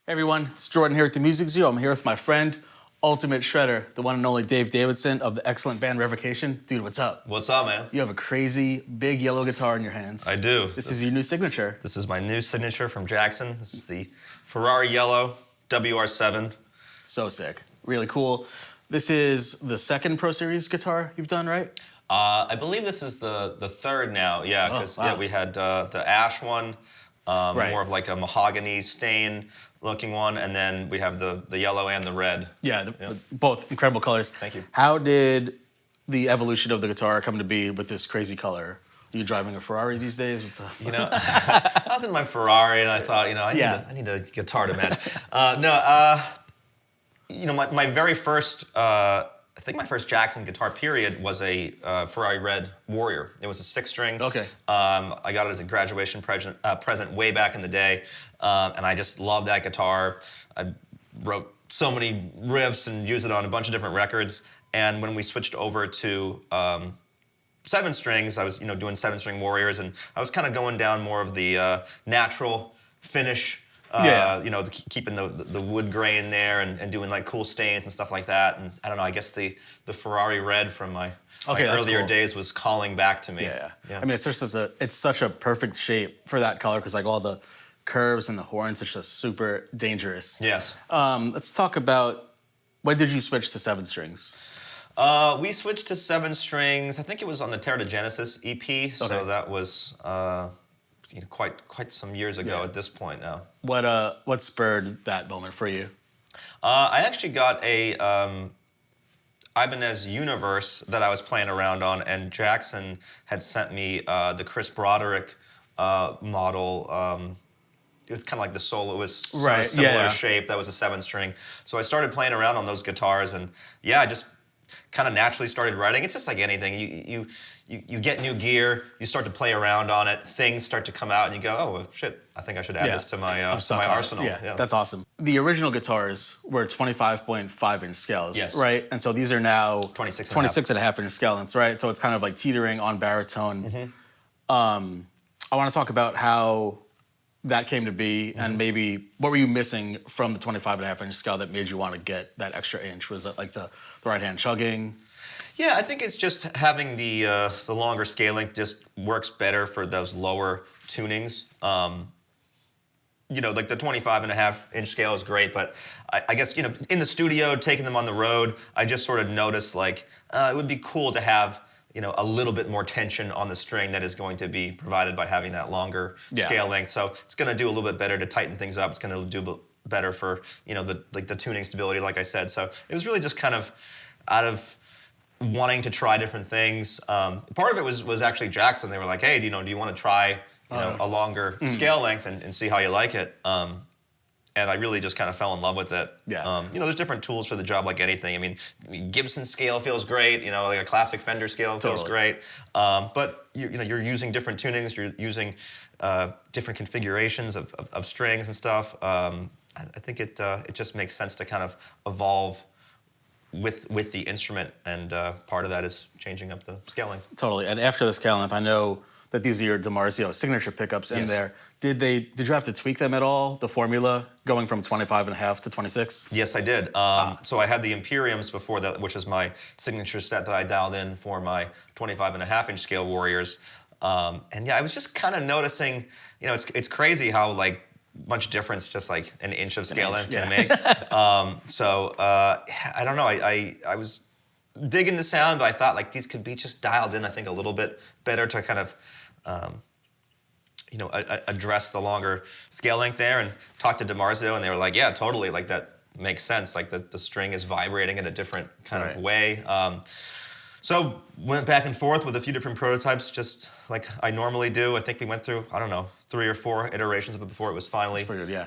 Hey everyone, it's Jordan here at the Music Zoo. I'm here with my friend, Ultimate Shredder, the one and only Dave Davidson of the excellent band Revocation. Dude, what's up? What's up, man? You have a crazy, big yellow guitar in your hands. I do. This is your new signature. This is my new signature from Jackson. This is the Ferrari Yellow WR7. So sick. Really cool. This is the second Pro Series guitar you've done, right? I believe this is the third now. Yeah, because wow. we had the ash one, Right. more of like a mahogany stain looking one, and then we have the yellow and the red. Yeah, both incredible colors. Thank you. How did the evolution of the guitar come to be with this crazy color? Are you driving a Ferrari these days? What's up? You know, I was in my Ferrari and I thought, I need a guitar to match. My very first, I think my first Jackson guitar period was a Ferrari Red Warrior. It was a 6-string. Okay. I got it as a graduation present way back in the day, and I just loved that guitar. I wrote so many riffs and used it on a bunch of different records. And when we switched over to 7 strings, I was doing 7-string Warriors, and I was kind of going down more of the natural finish. Keeping the wood grain there and doing like cool stains and stuff like that. And I don't know, I guess the Ferrari Red from my earlier days was calling back to me. Yeah. I mean, it's such a perfect shape for that color because like all the curves and the horns, it's just super dangerous. Yes. Let's talk about, when did you switch to 7 strings? We switched to 7 strings. I think it was on the Terra de Genesis EP. So that was quite some years ago at this point now. What spurred that moment for you? I actually got a Ibanez Universe that I was playing around on, and Jackson had sent me the Chris Broderick model. It was kind of like the soloist, sort of similar shape. That was a 7-string. So I started playing around on those guitars, and I just kind of naturally started writing. It's just like anything. You get new gear, you start to play around on it, things start to come out, and you go, oh, well, shit, I think I should add this to my arsenal. Yeah, that's awesome. The original guitars were 25.5-inch scales, yes. Right? And so these are now 26.5-inch scale lengths, right? So it's kind of like teetering on baritone. Mm-hmm. I want to talk about how that came to be, and maybe what were you missing from the 25.5-inch scale that made you want to get that extra inch? Was it like the right hand chugging? Yeah, I think it's just having the longer scaling just works better for those lower tunings. Like the 25.5-inch scale is great, but I guess in the studio, taking them on the road, I just sort of noticed like it would be cool to have a little bit more tension on the string that is going to be provided by having that longer scale length. So it's going to do a little bit better to tighten things up. It's going to do better for the tuning stability, like I said. So it was really just kind of out of wanting to try different things. Part of it was actually Jackson. They were like, hey, do you want to try a longer scale length and see how you like it? And I really just kind of fell in love with it. Yeah. There's different tools for the job like anything. I mean, Gibson scale feels great. Like a classic Fender scale feels great. But you're using different tunings. You're using different configurations of strings and stuff. I think it just makes sense to kind of evolve with the instrument, and part of that is changing up the scale length. Totally. And after the scale length, I know that these are your DiMarzio signature pickups in there. Did you have to tweak them at all, the formula, going from 25.5 to 26? Yes, I did. So I had the Imperiums before that, which is my signature set that I dialed in for my 25.5-inch scale Warriors. And I was just kind of noticing, it's crazy how like much difference just like an inch of scale length can make. I don't know. I was digging the sound, but I thought like these could be just dialed in, I think, a little bit better to kind of address the longer scale length there, and talked to DiMarzio, and they were like, yeah, totally, like that makes sense. Like the string is vibrating in a different kind of way. So went back and forth with a few different prototypes, just like I normally do. I think we went through, 3 or 4 iterations of it before it was finally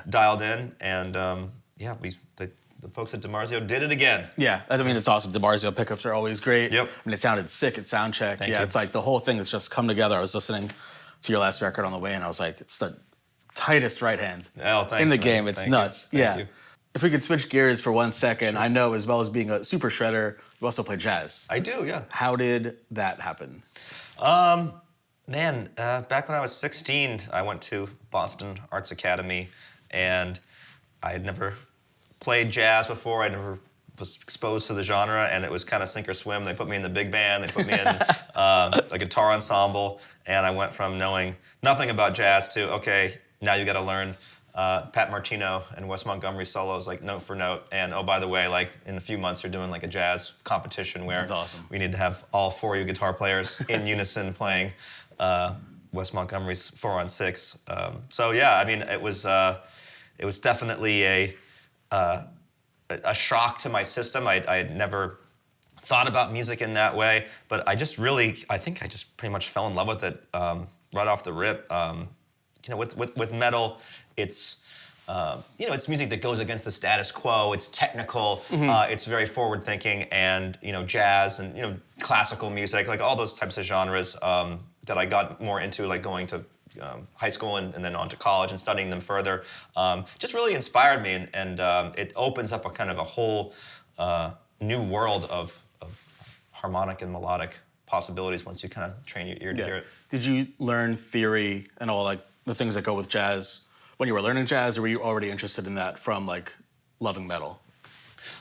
dialed in. And the folks at DiMarzio did it again. Yeah, I mean, it's awesome. DiMarzio pickups are always great. Yep. I mean, it sounded sick at soundcheck. Thank you. It's like the whole thing has just come together. I was listening to your last record on the way, and I was like, it's the tightest right hand in the game. It's nuts. Thank you. If we could switch gears for 1 second, I know as well as being a super shredder, you also play jazz. I do, yeah. How did that happen? Back when I was 16, I went to Boston Arts Academy, and I had never played jazz before. I never was exposed to the genre, and it was kind of sink or swim. They put me in the big band. They put me in a guitar ensemble, and I went from knowing nothing about jazz to, okay, now you got to learn Pat Martino and Wes Montgomery solos, like note for note. And oh, by the way, like in a few months, you're doing like a jazz competition where That's awesome. we need to have all 4 of you guitar players in unison playing Wes Montgomery's 4-on-6. So yeah, I mean, it was definitely a shock to my system. I had never thought about music in that way, but I think I just pretty much fell in love with it right off the rip. With metal, it's it's music that goes against the status quo. It's technical. It's very forward thinking, and jazz and classical music, like all those types of genres that I got more into, like going to high school and then on to college and studying them further, just really inspired me, and it opens up a kind of a whole new world of harmonic and melodic possibilities once you kind of train your ear to hear it. Did you learn theory and all like the things that go with jazz when you were learning jazz, or were you already interested in that from like loving metal?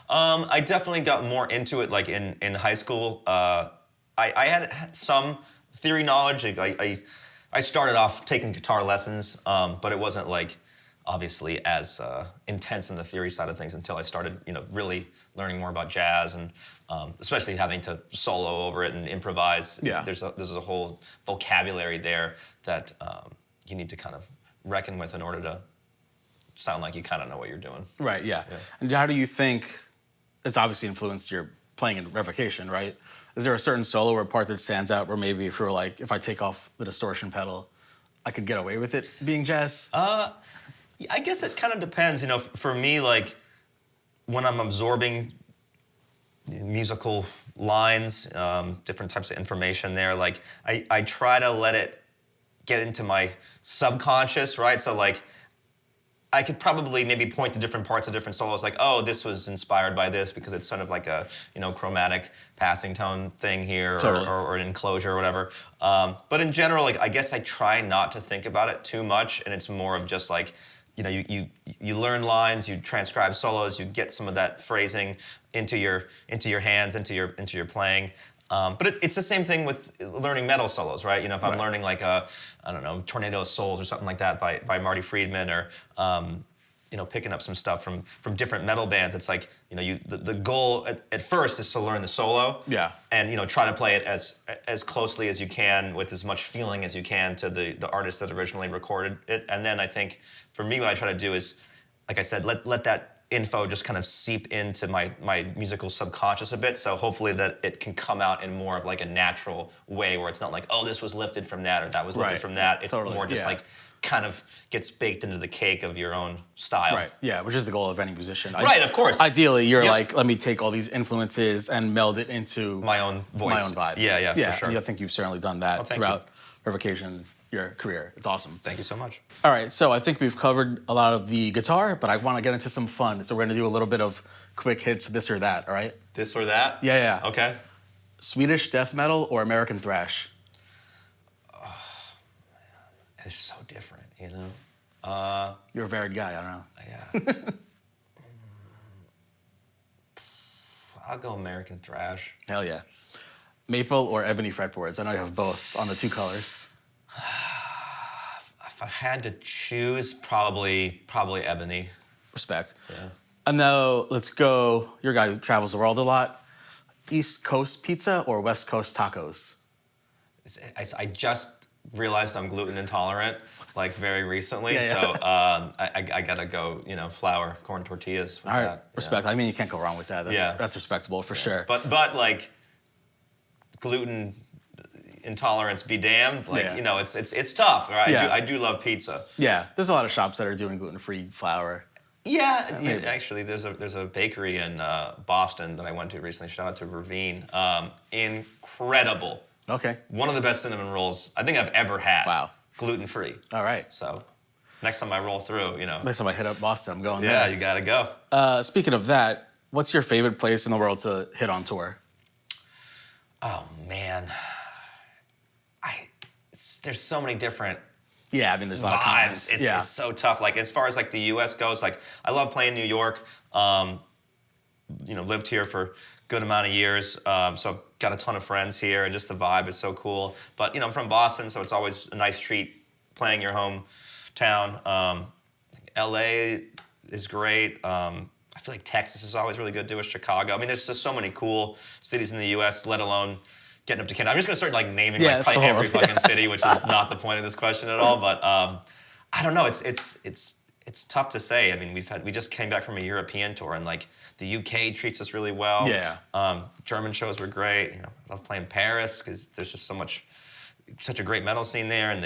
I definitely got more into it like in high school. I had some theory knowledge. I started off taking guitar lessons, but it wasn't like obviously as intense in the theory side of things until I started, really learning more about jazz, and especially having to solo over it and improvise. Yeah. There's a whole vocabulary there that you need to kind of reckon with in order to sound like you kind of know what you're doing. Right, yeah. And how do you think it's obviously influenced your playing in Revocation, right? Is there a certain solo or part that stands out where maybe if you're like, if I take off the distortion pedal, I could get away with it being jazz? I guess it kind of depends. For me, like when I'm absorbing musical lines, different types of information there, like I try to let it get into my subconscious, right? So like I could probably maybe point to different parts of different solos, like, oh, this was inspired by this because it's sort of like a chromatic passing tone thing here, Totally. or an enclosure or whatever. But in general, like I guess I try not to think about it too much, and it's more of just like, you learn lines, you transcribe solos, you get some of that phrasing into your hands, into your playing. But it's the same thing with learning metal solos, right? If I'm learning like Tornado of Souls or something like that by Marty Friedman, or picking up some stuff from different metal bands, it's like the goal at first is to learn the solo, and try to play it as closely as you can with as much feeling as you can to the artist that originally recorded it, and then I think for me what I try to do is, like I said, let that info just kind of seep into my musical subconscious a bit, so hopefully that it can come out in more of like a natural way where it's not like, oh, this was lifted from that or that was lifted from that. It's Totally. more just like kind of gets baked into the cake of your own style. Right, yeah, which is the goal of any musician. Right, of course. Ideally, you're like, let me take all these influences and meld it into my own voice. My own vibe. Yeah, for sure. I think you've certainly done that throughout Revocation, your career. It's awesome. Thank you so much. All right, so I think we've covered a lot of the guitar, but I want to get into some fun. So we're going to do a little bit of quick hits, this or that, all right? This or that? Yeah. Okay. Swedish death metal or American thrash? Oh, man. It's so different, You're a varied guy, I don't know. Yeah. I'll go American thrash. Hell yeah. Maple or ebony fretboards? I know you have both on the two colors. If I had to choose, probably ebony. Respect. Yeah. And now let's go, your guy who travels the world a lot. East Coast pizza or West Coast tacos? I just realized I'm gluten intolerant, like very recently. Yeah. So I gotta go, flour, corn tortillas. With All right, that. respect. Yeah. I mean, you can't go wrong with that. That's respectable for sure. But like gluten intolerance be damned. Like it's tough. Right? Yeah. I do love pizza. Yeah, there's a lot of shops that are doing gluten-free flour. Yeah, actually, there's a bakery in Boston that I went to recently. Shout out to Ravine. Incredible. Okay. One of the best cinnamon rolls I think I've ever had. Wow. Gluten-free. All right. So next time I roll through, Next time I hit up Boston, I'm going there. Yeah, you gotta go. Speaking of that, what's your favorite place in the world to hit on tour? Oh man, there's so many different Yeah, I mean, there's a lot of vibes. confidence. It's so tough. Like as far as like the U.S. goes, like I love playing New York. Lived here for a good amount of years, so got a ton of friends here, and just the vibe is so cool. But I'm from Boston, so it's always a nice treat playing your hometown. LA is great. I feel like Texas is always really good to us. Chicago. I mean, there's just so many cool cities in the U.S., let alone getting up to Canada. I'm just gonna start like naming like every fucking city, which is not the point of this question at all. But I don't know. It's tough to say. I mean, we just came back from a European tour, and like the UK treats us really well. Yeah. German shows were great. I love playing Paris because there's just such a great metal scene there, and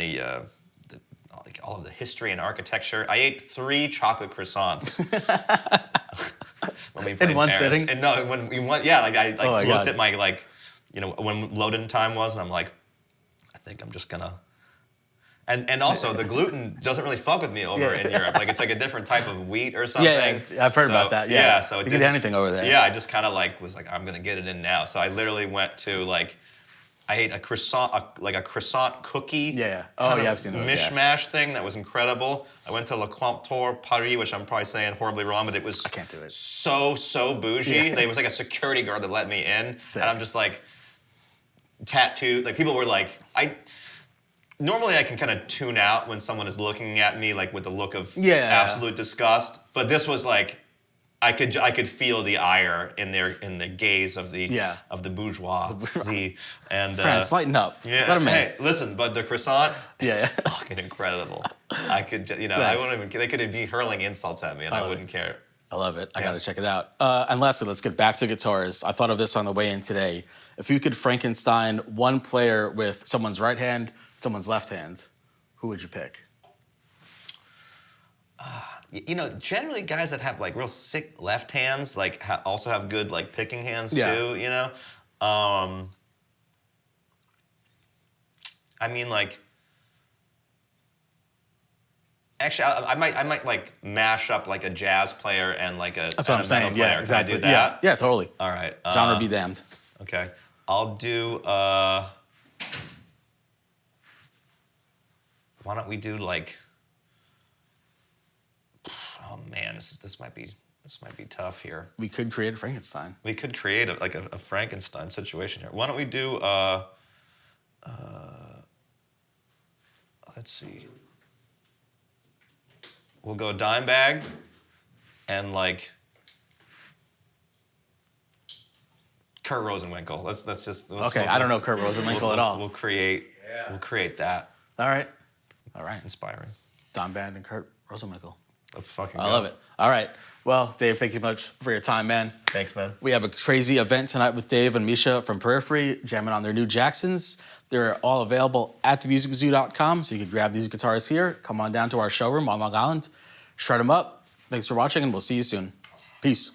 all of the history and architecture. I ate 3 chocolate croissants when we played in one Paris. sitting. And no, when we went, yeah, like I looked God. at my when load-in time was, and I'm like, I think I'm just gonna. And also the gluten doesn't really fuck with me over in Europe. Like it's like a different type of wheat or something. Yeah, I've heard about that. Yeah, so you can get anything over there. Yeah, I just kind of was like, I'm gonna get it in now. So I literally went to I ate a croissant, like a croissant cookie. Yeah. Oh, yeah, I've seen those. Mishmash thing that was incredible. I went to Le Comptoir Paris, which I'm probably saying horribly wrong, but it was. I can't do it. So bougie. Yeah. There was like a security guard that let me in, Sick. and I'm just like tattooed. Like people were like, Normally I can kind of tune out when someone is looking at me like with a look of absolute disgust, but this was like I could feel the ire in the gaze of the bourgeois. And France, lighten up. Yeah. Let 'em in. Hey, listen, but the croissant, Yeah. fucking incredible. I could, I wouldn't even. They could be hurling insults at me, and I wouldn't care. I love it. I got to check it out. And lastly, let's get back to guitars. I thought of this on the way in today. If you could Frankenstein one player with someone's right hand, someone's left hand, who would you pick? Generally guys that have like real sick left hands, like also have good like picking hands too. I mean, like. Actually, I might like mash up like a jazz player and like a That's what I'm saying. player. Yeah, exactly. Can I do that? Yeah, totally. All right. Genre be damned. Okay. I'll do. Why don't we do like? Oh man, this might be tough here. We could create a Frankenstein. We could create a Frankenstein situation here. Why don't we do? Let's see. We'll go Dimebag and like Kurt Rosenwinkel. Let's just. Okay, I don't know Kurt Rosenwinkel at all. We'll create that. All right. Inspiring. Don Band and Kurt Rosenwinkel. Let's fucking go. I love it. All right. Well, Dave, thank you much for your time, man. Thanks, man. We have a crazy event tonight with Dave and Misha from Periphery, jamming on their new Jacksons. They're all available at themusiczoo.com, so you can grab these guitars here. Come on down to our showroom on Long Island, shred them up. Thanks for watching, and we'll see you soon. Peace.